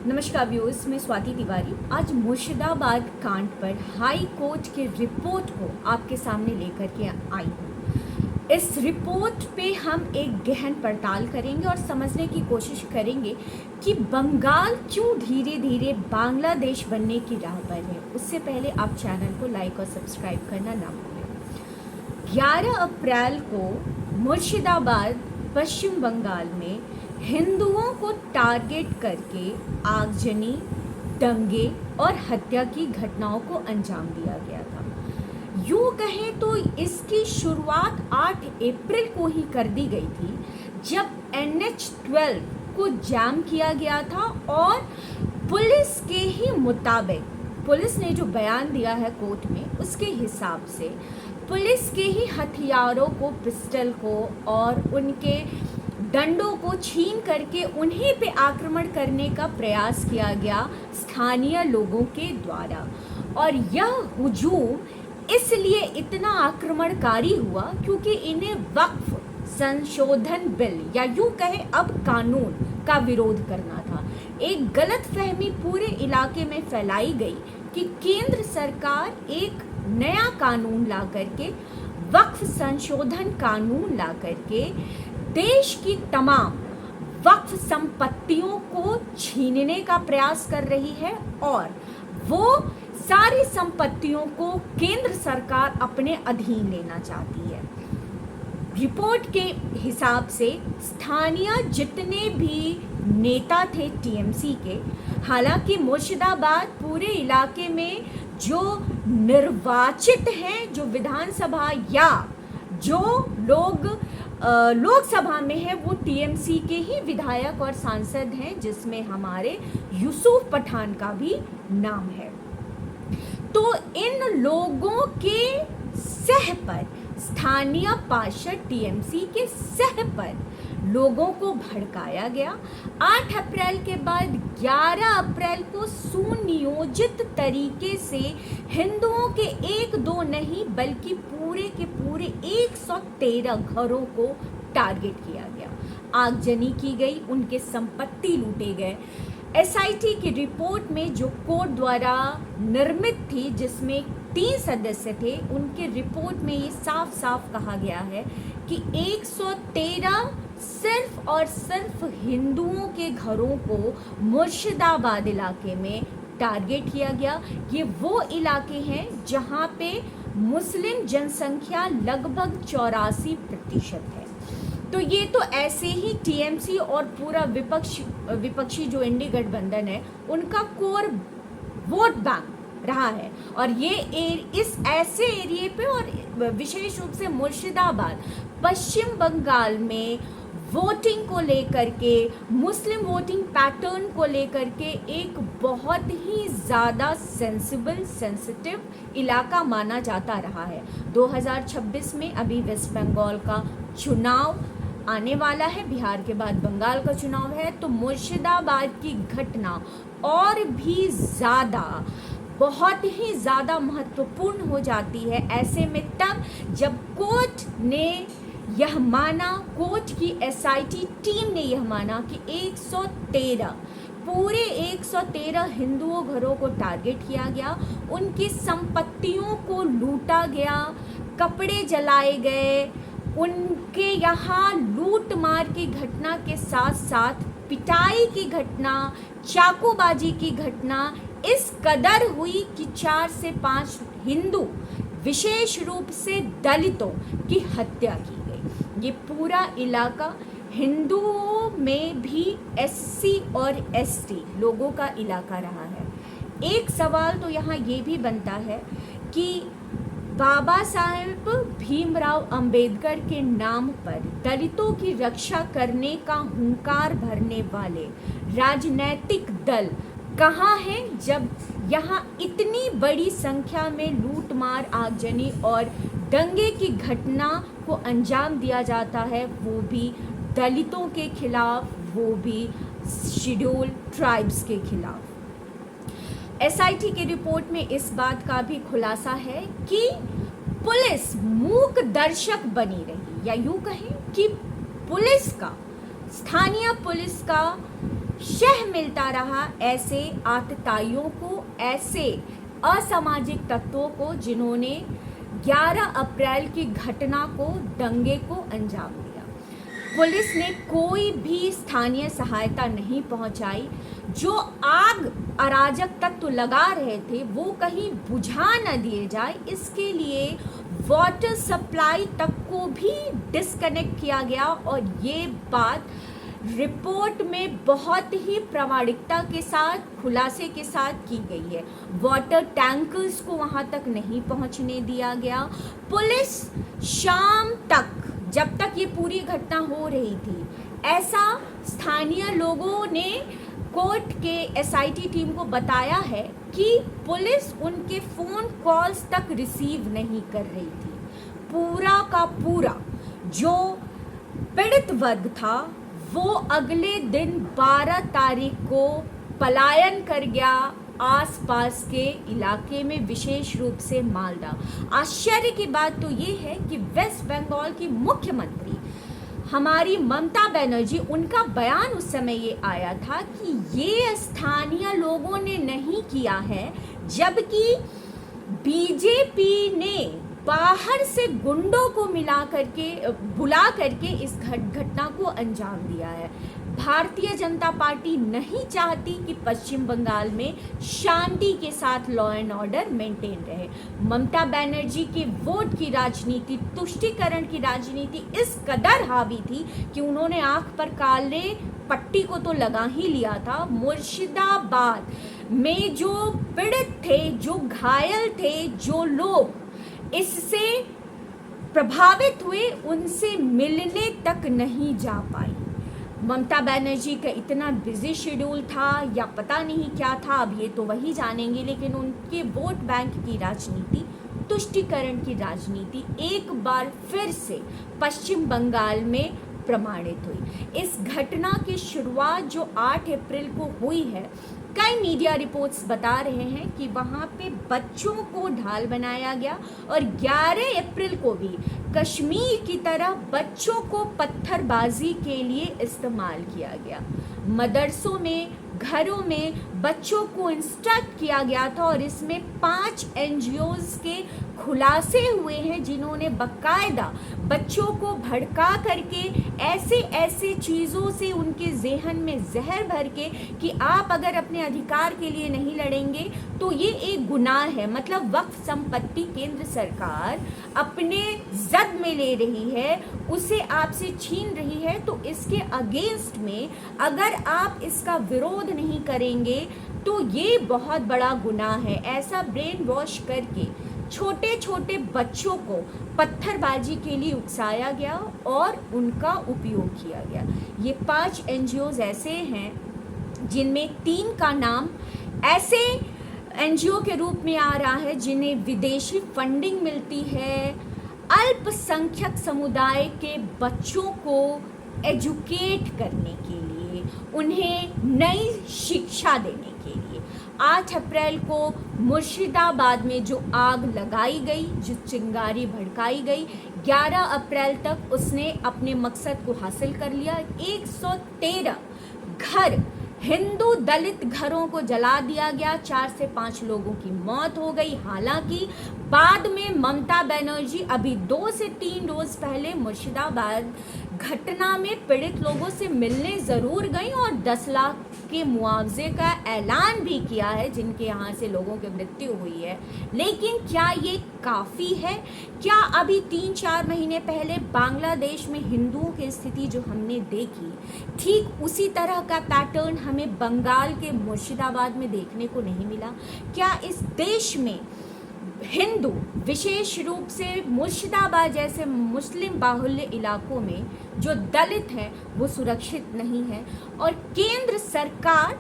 नमस्कार व्यूअर्स, मैं स्वाति तिवारी आज मुर्शिदाबाद कांड पर हाई कोर्ट के रिपोर्ट को आपके सामने लेकर के आई हूँ। इस रिपोर्ट पे हम एक गहन पड़ताल करेंगे और समझने की कोशिश करेंगे कि बंगाल क्यों धीरे धीरे बांग्लादेश बनने की राह पर है। उससे पहले आप चैनल को लाइक और सब्सक्राइब करना ना भूलें। 11 अप्रैल को मुर्शिदाबाद पश्चिम बंगाल में हिंदुओं को टारगेट करके आगजनी, दंगे और हत्या की घटनाओं को अंजाम दिया गया था। यूँ कहें तो इसकी शुरुआत 8 अप्रैल को ही कर दी गई थी, जब NH-12 को जाम किया गया था और पुलिस के ही मुताबिक, पुलिस ने जो बयान दिया है कोर्ट में उसके हिसाब से पुलिस के ही हथियारों को, पिस्टल को और उनके डंडों को छीन करके उन्हीं पे आक्रमण करने का प्रयास किया गया स्थानीय लोगों के द्वारा। और यह हुजूम इसलिए इतना आक्रमणकारी हुआ क्योंकि इन्हें वक्फ संशोधन बिल या यूं कहें अब कानून का विरोध करना था। एक गलत फहमी पूरे इलाके में फैलाई गई कि केंद्र सरकार एक नया कानून ला करके, वक्फ संशोधन कानून ला करके देश की तमाम वक्फ संपत्तियों को छीनने का प्रयास कर रही है और वो सारी संपत्तियों को केंद्र सरकार अपने अधीन लेना चाहती है। रिपोर्ट के हिसाब से स्थानीय जितने भी नेता थे TMC के, हालांकि मुर्शिदाबाद पूरे इलाके में जो निर्वाचित हैं, जो विधानसभा या जो लोग लोकसभा में है, वो TMC के ही विधायक और सांसद हैं, जिसमें हमारे यूसुफ पठान का भी नाम है। तो इन लोगों के सह पर, स्थानीय पार्षद TMC के सह पर लोगों को भड़काया गया। 8 अप्रैल के बाद 11 अप्रैल को सुनियोजित तरीके से हिंदुओं के 1-2 नहीं बल्कि पूरे के पूरे 113 घरों को टारगेट किया गया, आगजनी की गई, उनके संपत्ति लूटे गए। SIT की रिपोर्ट में जो कोर्ट द्वारा निर्मित थी, जिसमें 3 सदस्य थे, उनके रिपोर्ट में ये साफ साफ कहा गया है कि 113 सिर्फ और सिर्फ हिंदुओं के घरों को मुर्शिदाबाद इलाके में टारगेट किया गया। ये वो इलाके हैं जहाँ पे मुस्लिम जनसंख्या लगभग 84% है। तो ये तो ऐसे ही TMC और पूरा विपक्षी जो इंडी गठबंधन है उनका कोर वोट बैंक रहा है। और ये इस ऐसे एरिए पे और विशेष रूप से मुर्शिदाबाद पश्चिम बंगाल में वोटिंग को लेकर के, मुस्लिम वोटिंग पैटर्न को लेकर के एक बहुत ही ज़्यादा सेंसिटिव इलाका माना जाता रहा है। 2026 में अभी वेस्ट बंगाल का चुनाव आने वाला है, बिहार के बाद बंगाल का चुनाव है, तो मुर्शिदाबाद की घटना और भी ज़्यादा, बहुत ही ज़्यादा महत्वपूर्ण हो जाती है। ऐसे में तब जब कोर्ट ने यह माना, कोर्ट की SIT टीम ने यह माना कि 113 पूरे 113 हिंदुओं घरों को टारगेट किया गया, उनकी संपत्तियों को लूटा गया, कपड़े जलाए गए, उनके यहाँ लूट मार की घटना के साथ साथ पिटाई की घटना, चाकूबाजी की घटना इस कदर हुई कि 4 से 5 हिंदू, विशेष रूप से दलितों की हत्या की गई। ये पूरा इलाका हिंदुओं में भी SC और ST लोगों का इलाका रहा है। एक सवाल तो यहाँ ये भी बनता है कि बाबा साहेब भीमराव अंबेडकर के नाम पर दलितों की रक्षा करने का हुंकार भरने वाले राजनैतिक दल कहाँ हैं, जब यहाँ इतनी बड़ी संख्या में लूटमार, आगजनी और दंगे की घटना को अंजाम दिया जाता है, वो भी दलितों के खिलाफ, वो भी शेड्यूल ट्राइब्स के खिलाफ। SIT की रिपोर्ट में इस बात का भी खुलासा है कि पुलिस मूक दर्शक बनी रही, या यूं कहें कि पुलिस का, स्थानीय पुलिस का शह मिलता रहा ऐसे आतताइयों को, ऐसे असामाजिक तत्वों को जिन्होंने 11 अप्रैल की घटना को, दंगे को अंजाम दिया। पुलिस ने कोई भी स्थानीय सहायता नहीं पहुंचाई। जो आग अराजक तत्व लगा रहे थे वो कहीं बुझा न दिए जाए, इसके लिए वाटर सप्लाई तक को भी डिस्कनेक्ट किया गया। और ये बात रिपोर्ट में बहुत ही प्रामाणिकता के साथ, खुलासे के साथ की गई है। वाटर टैंकर्स को वहां तक नहीं पहुंचने दिया गया। पुलिस शाम तक, जब तक ये पूरी घटना हो रही थी, ऐसा स्थानीय लोगों ने कोर्ट के एसआईटी टीम को बताया है कि पुलिस उनके फोन कॉल्स तक रिसीव नहीं कर रही थी। पूरा का पूरा जो पीड़ित वर्ग था वो अगले दिन 12 तारीख को पलायन कर गया आसपास के इलाके में, विशेष रूप से मालदा। आश्चर्य की बात तो ये है कि वेस्ट बंगाल की मुख्यमंत्री हमारी ममता बनर्जी, उनका बयान उस समय ये आया था कि ये स्थानीय लोगों ने नहीं किया है, जबकि बीजेपी ने बाहर से गुंडों को बुला करके इस घटना को अंजाम दिया है। भारतीय जनता पार्टी नहीं चाहती कि पश्चिम बंगाल में शांति के साथ लॉ एंड ऑर्डर मेंटेन रहे। ममता बनर्जी के वोट की राजनीति, तुष्टीकरण की राजनीति इस कदर हावी थी कि उन्होंने आंख पर काले पट्टी को तो लगा ही लिया था। मुर्शिदाबाद में जो पीड़ित थे, जो घायल थे, जो लोग इससे प्रभावित हुए, उनसे मिलने तक नहीं जा पाई। ममता बनर्जी का इतना बिजी शेड्यूल था या पता नहीं क्या था, अब ये तो वही जानेंगे, लेकिन उनके वोट बैंक की राजनीति, तुष्टीकरण की राजनीति एक बार फिर से पश्चिम बंगाल में प्रमाणित हुई। इस घटना की शुरुआत जो 8 अप्रैल को हुई है, कई मीडिया रिपोर्ट्स बता रहे हैं कि वहाँ पे बच्चों को ढाल बनाया गया और 11 अप्रैल को भी कश्मीर की तरह बच्चों को पत्थरबाजी के लिए इस्तेमाल किया गया। मदरसों में, घरों में बच्चों को इंस्ट्रक्ट किया गया था और इसमें 5 एनजीओज के खुलासे हुए हैं जिन्होंने बाकायदा बच्चों को भड़का करके ऐसे चीज़ों से उनके जहन में जहर भर के कि आप अगर अपने अधिकार के लिए नहीं लड़ेंगे तो ये एक गुनाह है। मतलब वक्फ संपत्ति केंद्र सरकार अपने जद में ले रही है, उसे आपसे छीन रही है, तो इसके अगेंस्ट में अगर आप इसका विरोध नहीं करेंगे तो ये बहुत बड़ा गुनाह है। ऐसा ब्रेन वॉश करके छोटे छोटे बच्चों को पत्थरबाजी के लिए उकसाया गया और उनका उपयोग किया गया। ये 5 एनजीओज ऐसे हैं जिनमें 3 का नाम ऐसे एनजीओ के रूप में आ रहा है जिन्हें विदेशी फंडिंग मिलती है अल्पसंख्यक समुदाय के बच्चों को एजुकेट करने के लिए, उन्हें नई शिक्षा देने के लिए। 8 अप्रैल को मुर्शिदाबाद में जो आग लगाई गई, जो चिंगारी भड़काई गई, 11 अप्रैल तक उसने अपने मकसद को हासिल कर लिया। 113 घर, हिंदू दलित घरों को जला दिया गया, 4 से 5 लोगों की मौत हो गई। हालांकि बाद में ममता बनर्जी अभी 2 से 3 रोज पहले मुर्शिदाबाद घटना में पीड़ित लोगों से मिलने ज़रूर गई और 10 लाख के मुआवजे का ऐलान भी किया है जिनके यहाँ से लोगों की मृत्यु हुई है। लेकिन क्या ये काफ़ी है? क्या अभी 3-4 महीने पहले बांग्लादेश में हिंदुओं की स्थिति जो हमने देखी, ठीक उसी तरह का पैटर्न हमें बंगाल के मुर्शिदाबाद में देखने को नहीं मिला? क्या इस देश में हिंदू, विशेष रूप से मुर्शिदाबाद जैसे मुस्लिम बाहुल्य इलाकों में जो दलित हैं वो सुरक्षित नहीं है? और केंद्र सरकार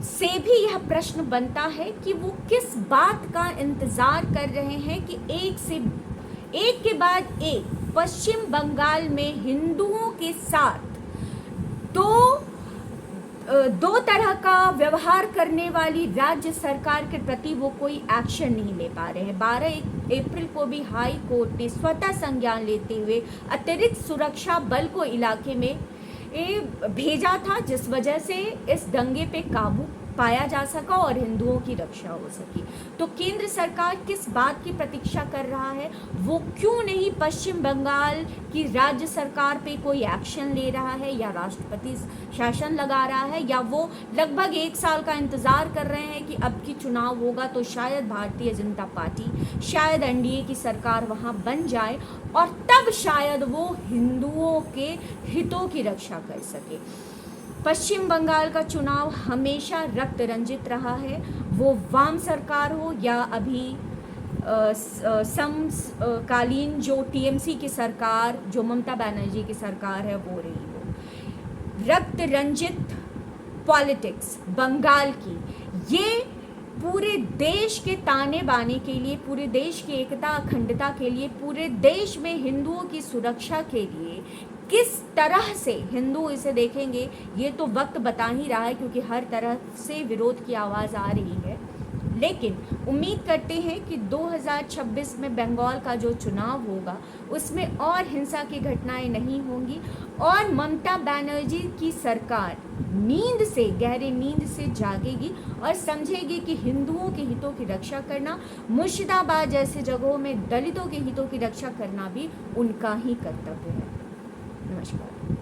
से भी यह प्रश्न बनता है कि वो किस बात का इंतज़ार कर रहे हैं कि एक के बाद एक पश्चिम बंगाल में हिंदुओं के साथ दो तरह का व्यवहार करने वाली राज्य सरकार के प्रति वो कोई एक्शन नहीं ले पा रहे हैं। 12 अप्रैल को भी हाई कोर्ट ने स्वतः संज्ञान लेते हुए अतिरिक्त सुरक्षा बल को इलाके में भेजा था, जिस वजह से इस दंगे पे काबू पाया जा सका और हिंदुओं की रक्षा हो सकी। तो केंद्र सरकार किस बात की प्रतीक्षा कर रहा है? वो क्यों नहीं पश्चिम बंगाल की राज्य सरकार पे कोई एक्शन ले रहा है या राष्ट्रपति शासन लगा रहा है, या वो लगभग 1 साल का इंतजार कर रहे हैं कि अब की चुनाव होगा तो शायद भारतीय जनता पार्टी, शायद एनडीए की सरकार वहां बन जाए और तब शायद वो हिंदुओं के हितों की रक्षा कर सके। पश्चिम बंगाल का चुनाव हमेशा रक्त रंजित रहा है, वो वाम सरकार हो या अभी समकालीन जो टीएमसी की सरकार, जो ममता बनर्जी की सरकार है वो रही हो। रक्त रंजित पॉलिटिक्स बंगाल की, ये पूरे देश के ताने बाने के लिए, पूरे देश की एकता अखंडता के लिए, पूरे देश में हिंदुओं की सुरक्षा के लिए किस तरह से हिंदू इसे देखेंगे ये तो वक्त बता ही रहा है, क्योंकि हर तरह से विरोध की आवाज़ आ रही है। लेकिन उम्मीद करते हैं कि 2026 में बंगाल का जो चुनाव होगा उसमें और हिंसा की घटनाएं नहीं होंगी और ममता बनर्जी की सरकार नींद से, गहरी नींद से जागेगी और समझेगी कि हिंदुओं के हितों की रक्षा करना, मुर्शिदाबाद जैसे जगहों में दलितों के हितों की रक्षा करना भी उनका ही कर्तव्य है। नमस्कार।